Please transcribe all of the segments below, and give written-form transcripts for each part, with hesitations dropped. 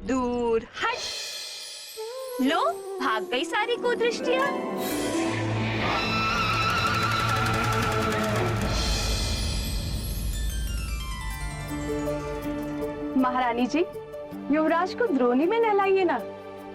दूर हट। लो, भाग गई सारी कुदृष्टियां। महारानी जी, युवराज को द्रोणी में नहलाइए ना,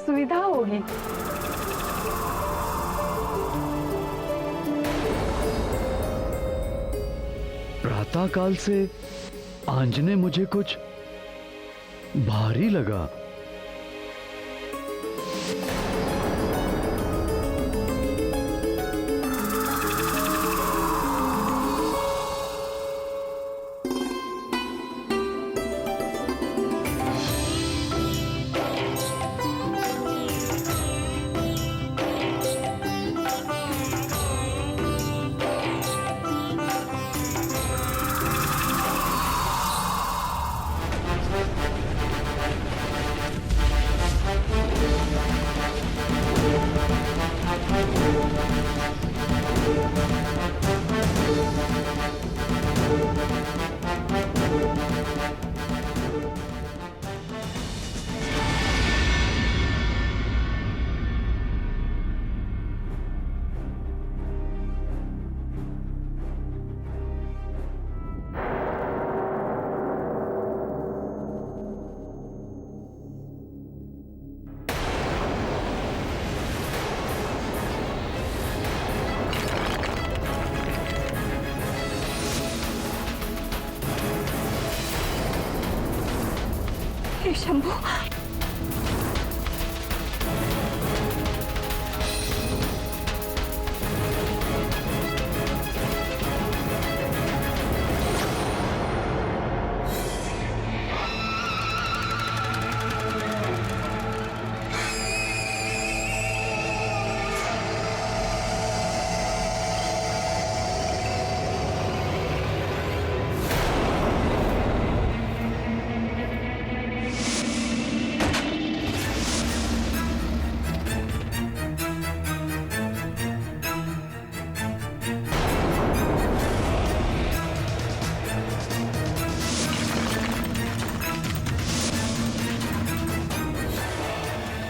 सुविधा होगी। प्रातःकाल से आंजने मुझे कुछ भारी लगा। हे शंभू,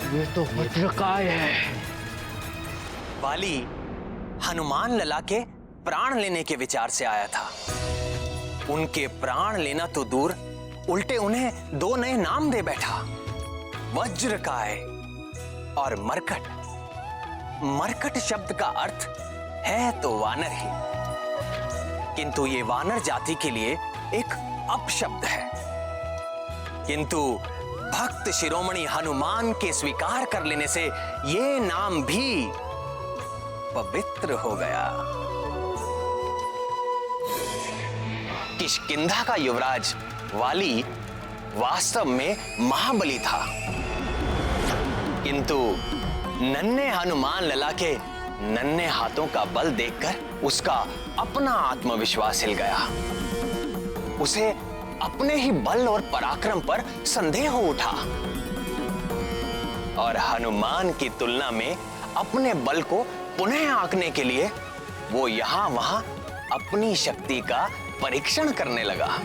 ये तो वज्रकाय है। वाली हनुमान लला के प्राण लेने के विचार से आया था। उनके प्राण लेना तो दूर, उल्टे उन्हें दो नए नाम दे बैठा, वज्रकाय और मरकट। मरकट शब्द का अर्थ है तो वानर ही, किंतु ये वानर जाति के लिए एक अपशब्द है। किंतु भक्त शिरोमणि हनुमान के स्वीकार कर लेने से ये नाम भी पवित्र हो गया। किष्किंधा का युवराज वाली वास्तव में महाबली था, किंतु नन्हे हनुमान लला के नन्हे हाथों का बल देखकर उसका अपना आत्मविश्वास हिल गया। उसे अपने ही बल और पराक्रम पर संदेह हो उठा और हनुमान की तुलना में अपने बल को पुनः आंकने के लिए वो यहां वहां अपनी शक्ति का परीक्षण करने लगा।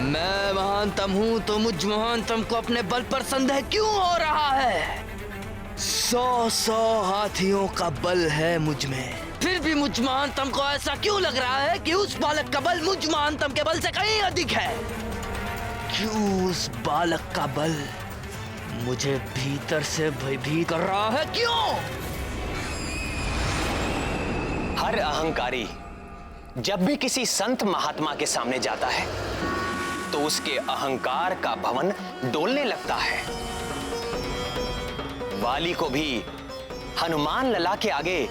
मैं महानतम हूं तो मुझ महानतम को अपने बल पर संदेह क्यों हो रहा है? 100 हाथियों का बल है मुझ में, फिर भी मुझ महानतम को ऐसा क्यों लग रहा है कि उस बालक का बल मुझ महानतम के बल से कहीं अधिक है? क्यों उस बालक का बल मुझे भीतर से भयभीत कर रहा है? क्यों? हर अहंकारी जब भी किसी संत महात्मा के सामने जाता है तो उसके अहंकार का भवन डोलने लगता है। वाली को भी हनुमान लला के आगे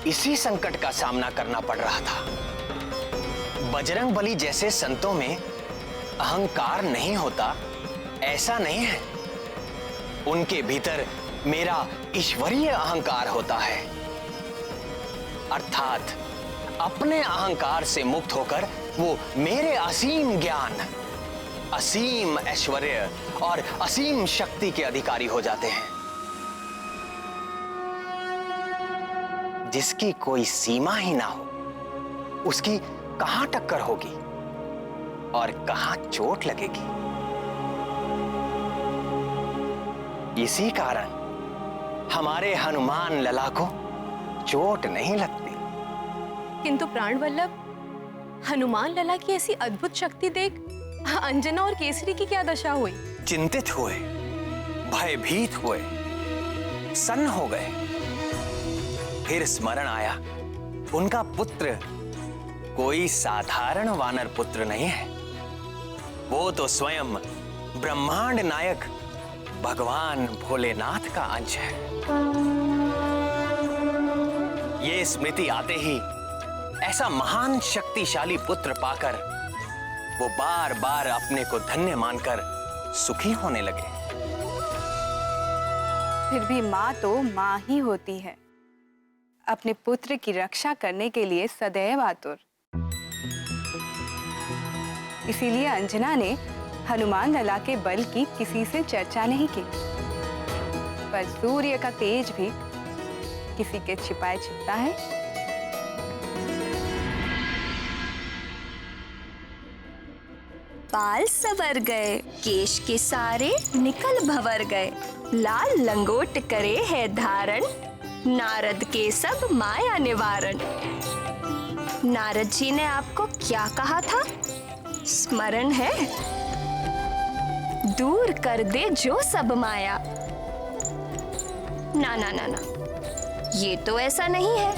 इसी संकट का सामना करना पड़ रहा था। बजरंगबली जैसे संतों में अहंकार नहीं होता ऐसा नहीं है, उनके भीतर मेरा ईश्वरीय अहंकार होता है, अर्थात अपने अहंकार से मुक्त होकर वो मेरे असीम ज्ञान, असीम ऐश्वर्य और असीम शक्ति के अधिकारी हो जाते हैं, जिसकी कोई सीमा ही ना हो, उसकी कहां टक्कर होगी और कहां चोट लगेगी। इसी कारण हमारे हनुमान लला को चोट नहीं लगती। किंतु प्राण वल्लभ, हनुमान लला की ऐसी अद्भुत शक्ति देख अंजना और केसरी की क्या दशा हुई? चिंतित हुए, भयभीत हुए, सन्न हो गए। फिर स्मरण आया, उनका पुत्र कोई साधारण वानर पुत्र नहीं है, वो तो स्वयं ब्रह्मांड नायक भगवान भोलेनाथ का अंश है। ये स्मृति आते ही ऐसा महान शक्तिशाली पुत्र पाकर वो बार बार अपने को धन्य मानकर सुखी होने लगे। फिर भी माँ तो माँ ही होती है, अपने पुत्र की रक्षा करने के लिए सदैव आतुर। इसीलिए अंजना ने हनुमान लला के बल की किसी से चर्चा नहीं की, पर सूर्य का तेज भी किसी के छिपाए छिपता है। बाल सवर गए, केश के सारे निकल भवर गए, लाल लंगोट करे है धारण, नारद के सब माया निवारण। नारद जी ने आपको क्या कहा था? स्मरण है? दूर कर दे जो सब माया। ना ना ना ना, ये तो ऐसा नहीं है,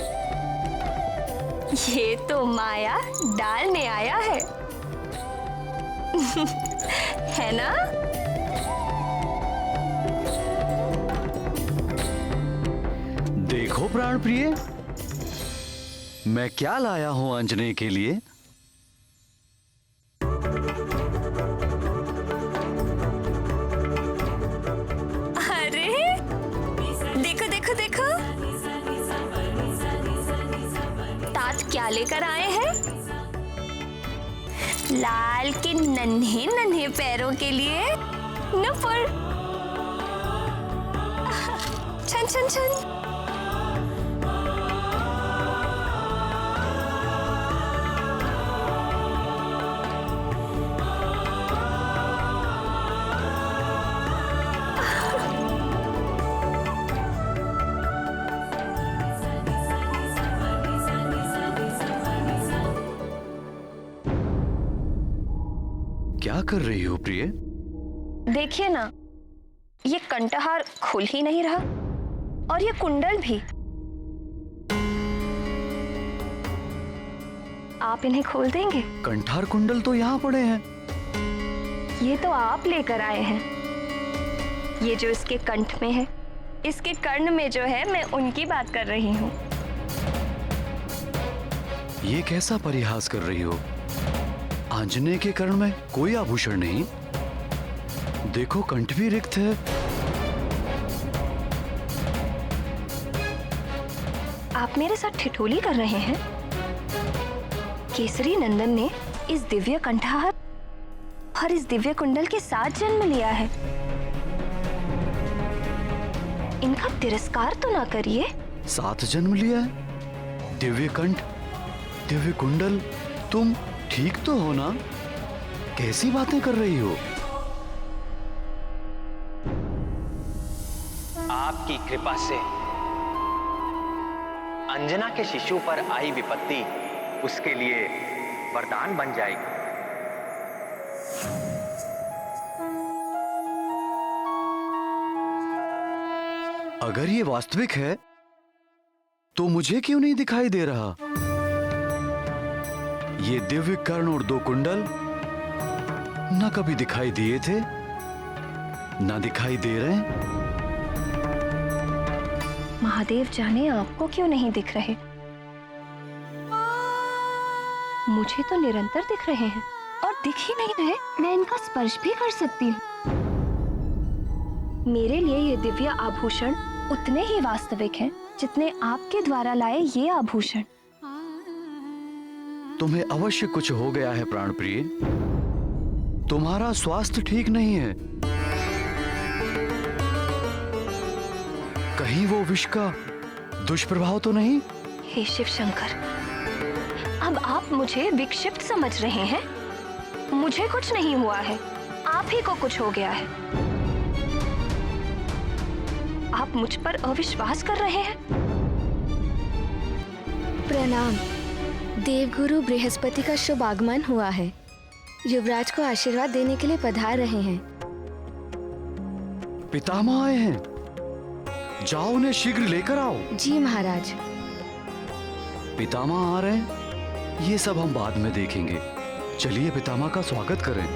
ये तो माया डालने आया है। है ना? देखो प्राण प्रिय, मैं क्या लाया हूं अंजने के लिए। अरे देखो देखो देखो, तात क्या लेकर आए हैं? लाल के नन्हे नन्हे पैरों के लिए नफर। छन छन छन। क्या कर रही हो प्रिय? देखिए ना, ये कंठहार खुल ही नहीं रहा और ये कुंडल भी। आप इन्हें खोल देंगे? कंठार कुंडल तो यहाँ पड़े हैं। ये तो आप लेकर आए हैं। ये जो इसके कंठ में है, इसके कर्ण में जो है, मैं उनकी बात कर रही हूँ। ये कैसा परिहास कर रही हो? आंजने के कर्ण में कोई आभूषण नहीं। देखो कंठ भी रिक्त है। आप मेरे साथ ठिठोली कर रहे हैं? केसरी नंदन ने इस दिव्य कंठहार और इस दिव्य कुंडल के साथ जन्म लिया है। इनका तिरस्कार तो ना करिए। साथ जन्म लिया है? दिव्य कंठ, दिव्य कुंडल, तुम ठीक तो हो ना? कैसी बातें कर रही हो? आपकी कृपा से अंजना के शिशु पर आई विपत्ति उसके लिए वरदान बन जाएगी। अगर ये वास्तविक है तो मुझे क्यों नहीं दिखाई दे रहा? ये दिव्य कर्ण और दो कुंडल ना कभी दिखाई दिए थे, ना दिखाई दे रहे हैं। महादेव जाने आपको क्यों नहीं दिख रहे। मुझे तो निरंतर दिख रहे हैं और दिख ही नहीं रहे। मैं इनका स्पर्श भी कर सकती हूँ। मेरे लिए ये दिव्य आभूषण उतने ही वास्तविक हैं जितने आपके द्वारा लाए ये आभूषण। तुम्हें अवश्य कुछ हो गया है प्राण प्रिय। तुम्हारा स्वास्थ्य ठीक नहीं है। कहीं वो विष का दुष्प्रभाव तो नहीं? हे शिव शंकर, अब आप मुझे विक्षिप्त समझ रहे हैं। मुझे कुछ नहीं हुआ है, आप ही को कुछ हो गया है। आप मुझ पर अविश्वास कर रहे हैं। प्रणाम। देवगुरु बृहस्पति का शुभ आगमन हुआ है। युवराज को आशीर्वाद देने के लिए पधार रहे हैं। पितामह आए हैं, जाओ उन्हें शीघ्र लेकर आओ। जी महाराज। पितामह आ रहे हैं, ये सब हम बाद में देखेंगे। चलिए पितामह का स्वागत करें।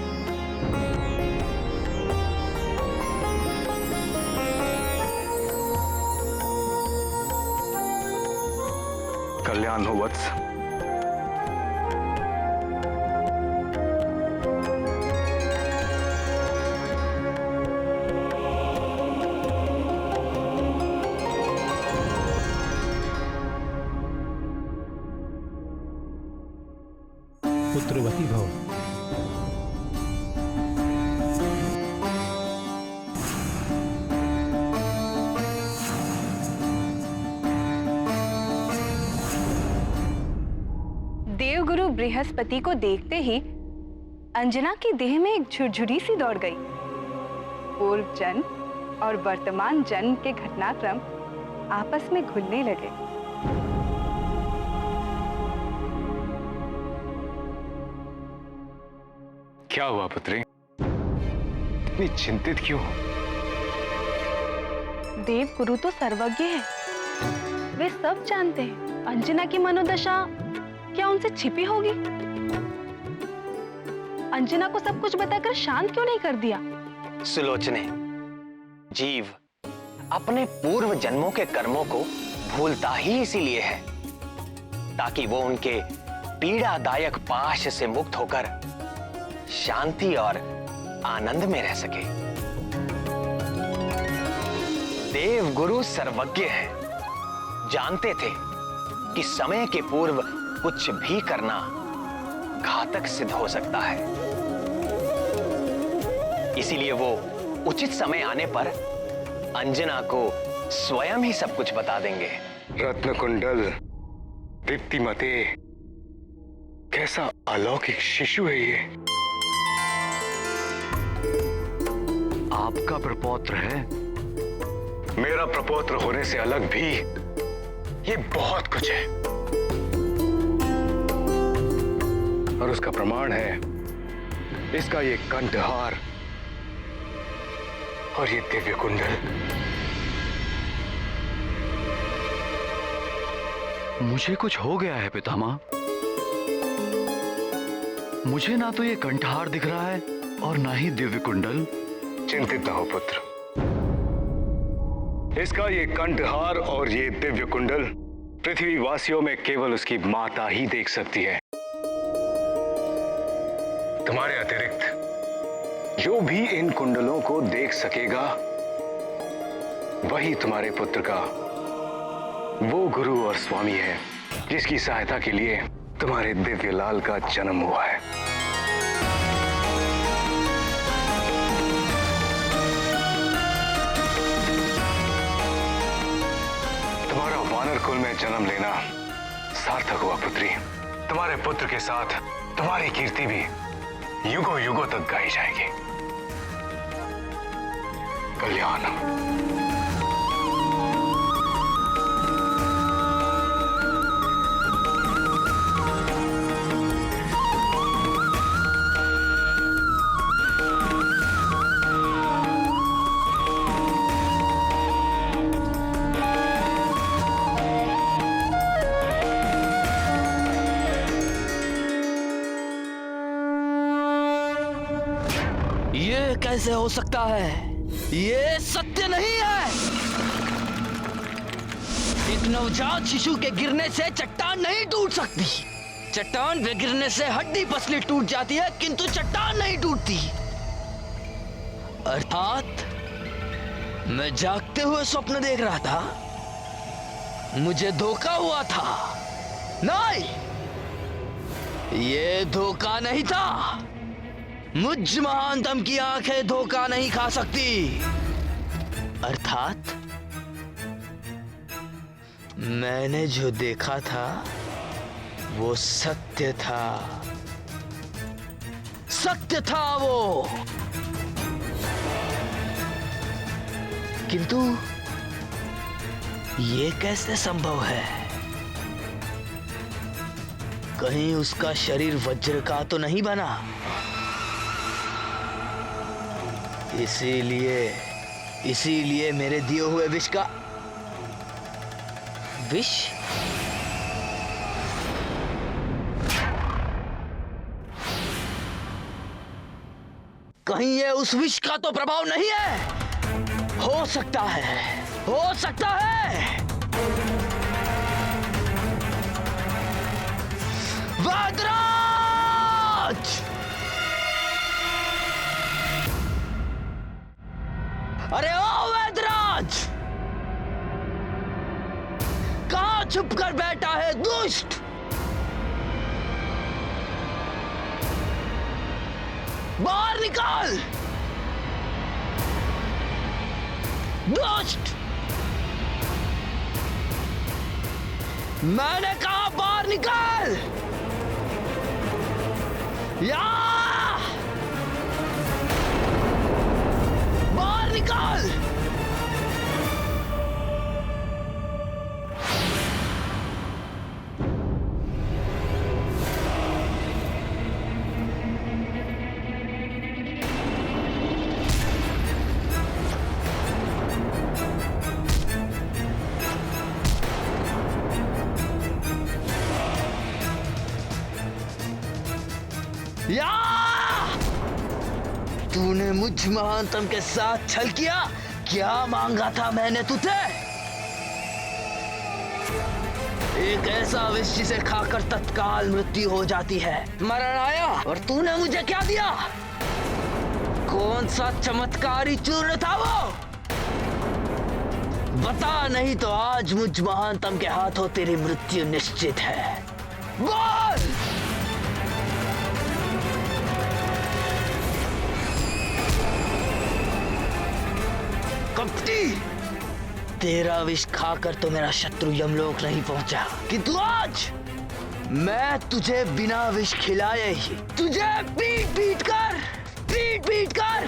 कल्याण हो वत्स। पुत्रवती भव। देवगुरु बृहस्पति को देखते ही अंजना की देह में एक झुरझुरी सी दौड़ गई। पूर्व जन्म और वर्तमान जन्म के घटनाक्रम आपस में घुलने लगे। क्या हुआ पुत्री? इतनी चिंतित क्यों हो? देवगुरु तो सर्वज्ञ है, वे सब जानते हैं। अंजना की मनोदशा क्या उनसे छिपी होगी? अंजना को सब कुछ बताकर शांत क्यों नहीं कर दिया? सुलोचने, जीव अपने पूर्व जन्मों के कर्मों को भूलता ही इसीलिए है ताकि वो उनके पीड़ादायक पाश से मुक्त होकर शांति और आनंद में रह सके। देवगुरु सर्वज्ञ हैं, जानते थे कि समय के पूर्व कुछ भी करना घातक सिद्ध हो सकता है। इसीलिए वो उचित समय आने पर अंजना को स्वयं ही सब कुछ बता देंगे। रत्नकुंडल, दीप्तिमते, कैसा अलौकिक शिशु है ये। आपका प्रपौत्र है। मेरा प्रपौत्र होने से अलग भी ये बहुत कुछ है, और उसका प्रमाण है इसका ये कंठहार और ये दिव्य कुंडल। मुझे कुछ हो गया है पितामह। मुझे ना तो ये कंठहार दिख रहा है और ना ही दिव्य कुंडल। चिंतित न हो पुत्र, इसका ये कंठहार और ये दिव्य कुंडल पृथ्वी वासियों में केवल उसकी माता ही देख सकती है। तुम्हारे अतिरिक्त जो भी इन कुंडलों को देख सकेगा वही तुम्हारे पुत्र का वो गुरु और स्वामी है जिसकी सहायता के लिए तुम्हारे दिव्य लाल का जन्म हुआ है। तुम्हारा वानर कुल में जन्म लेना सार्थक हुआ पुत्री। तुम्हारे पुत्र के साथ तुम्हारी कीर्ति भी युगों युगों तक गाई जाएगी। कल्याण। ये कैसे हो सकता है? ये सत्य नहीं है। एक नवजात शिशु के गिरने से चट्टान नहीं टूट सकती। चट्टान पे गिरने से हड्डी पसली टूट जाती है किंतु चट्टान नहीं टूटती। अर्थात मैं जागते हुए स्वप्न देख रहा था, मुझे धोखा हुआ था। नहीं, ये धोखा नहीं था। मुझ महानतम की आंखें धोखा नहीं खा सकती। अर्थात मैंने जो देखा था वो सत्य था। सत्य था वो। किंतु ये कैसे संभव है? कहीं उसका शरीर वज्र का तो नहीं बना? इसीलिए मेरे दिए हुए विष का विष कहीं ये उस विष का तो प्रभाव नहीं है? हो सकता है, हो सकता है। वैदराज! अरे ओ वैदराज! कहां छुप कर बैठा है दुष्ट? बाहर निकाल! दुष्ट! मैंने कहा बाहर निकाल! या! बाहर निकाल! या! तूने मुझ महानतम के साथ छल किया। क्या मांगा था मैंने तुझे? एक ऐसा विष जिसे खाकर तत्काल मृत्यु हो जाती है। मरण आया और तूने मुझे क्या दिया? कौन सा चमत्कारी चूर्ण था वो? बता, नहीं तो आज मुझ महानतम के हाथों तेरी मृत्यु निश्चित है। बोल! कपटी! तेरा विष खाकर तो मेरा शत्रु यमलोक नहीं पहुंचा, किंतु आज मैं तुझे बिना विष खिलाए ही तुझे पीट पीट कर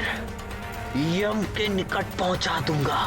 यम के निकट पहुंचा दूंगा।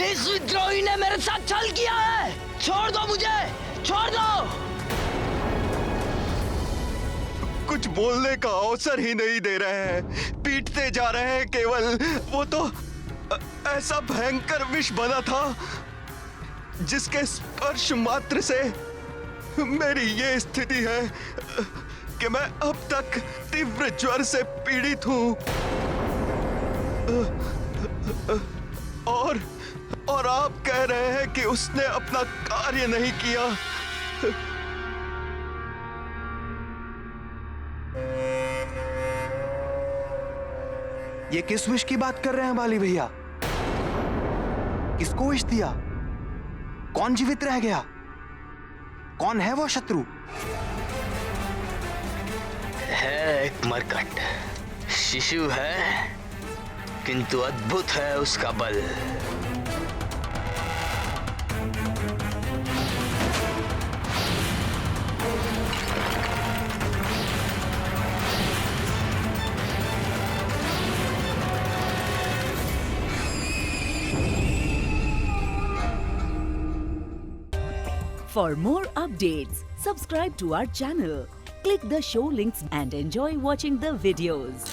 इस विद्रोही ने मेरे साथ छल किया है। छोड़ दो मुझे, छोड़ दो। कुछ बोलने का अवसर ही नहीं दे रहे हैं, पीटते जा रहे हैं केवल। वो तो ऐसा भयंकर विष बना था जिसके स्पर्श मात्र से मेरी ये स्थिति है कि मैं अब तक तीव्र ज्वर से पीड़ित हूं। और आप कह रहे हैं कि उसने अपना कार्य नहीं किया। ये किस विष की बात कर रहे हैं बाली भैया? किसको विष दिया? कौन जीवित रह गया? कौन है वो शत्रु? है एक मरकट शिशु है, किंतु अद्भुत है उसका बल। For more updates, subscribe to our channel, click the show links and enjoy watching the videos.